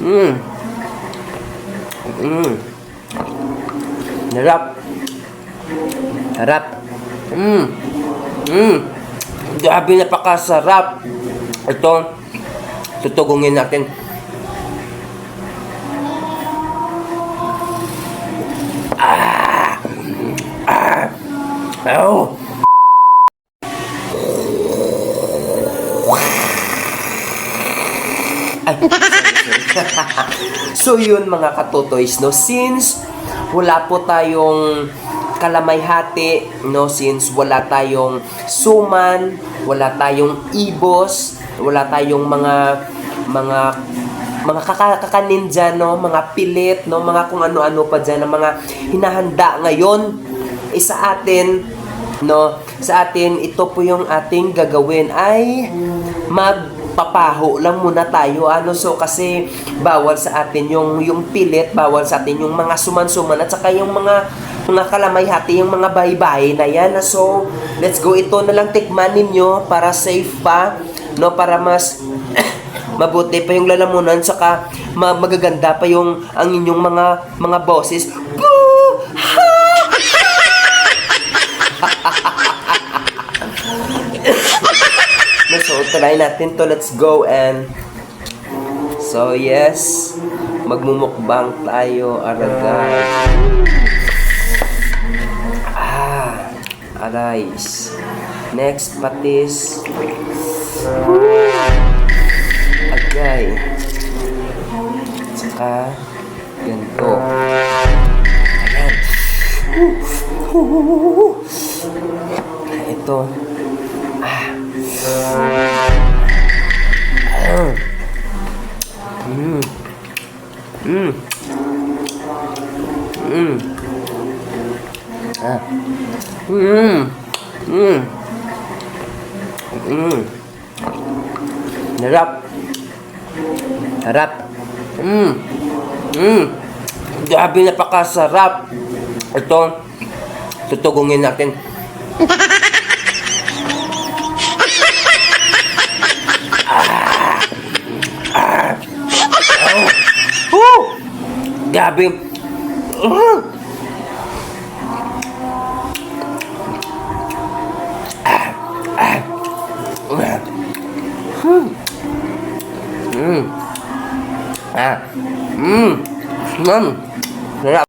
Mm. Mm. Harap. Harap. Mm. Mm. Grabe, napakasarap. Ito, tutugungin natin. Oh. Ay. So yun mga katotoys, no, since wala po tayong kalamayhati, no, since wala tayong suman, wala tayong ibos, wala tayong mga kakanin dyan, no, mga pilit, no, mga kung ano-ano pa dyan, mga hinahanda ngayon, sa atin, no, sa atin, ito po yung ating gagawin ay magpapaho lang muna tayo, ano, so kasi bawal sa atin yung pilit, bawal sa atin yung mga suman-suman at saka yung mga kalamayhati, yung mga bahay-bahay na yan, so let's go, ito na lang tikman ninyo para safe pa, no, para mas mabuti pa yung lalamunan, saka magaganda pa yung ang inyong mga boses. So, try natin to. Let's go. And so, yes, magmumukbang tayo, aragay. Arais. Next, patis. Agay. Saka, ganito. Ayan. Ito. Harap. Harap. Grabe, napakasarap. Ito, tutugungin natin. Grabe. Sarap.